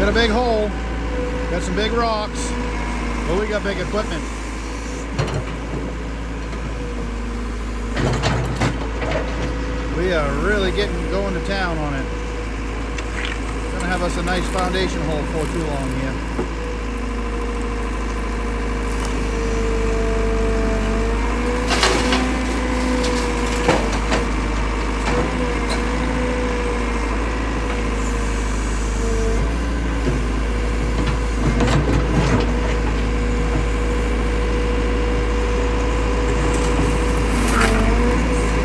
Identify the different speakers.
Speaker 1: got a big hole. Got some big rocks. But we got big equipment. We are really going to town on it. Gonna have us a nice foundation hole for too long here.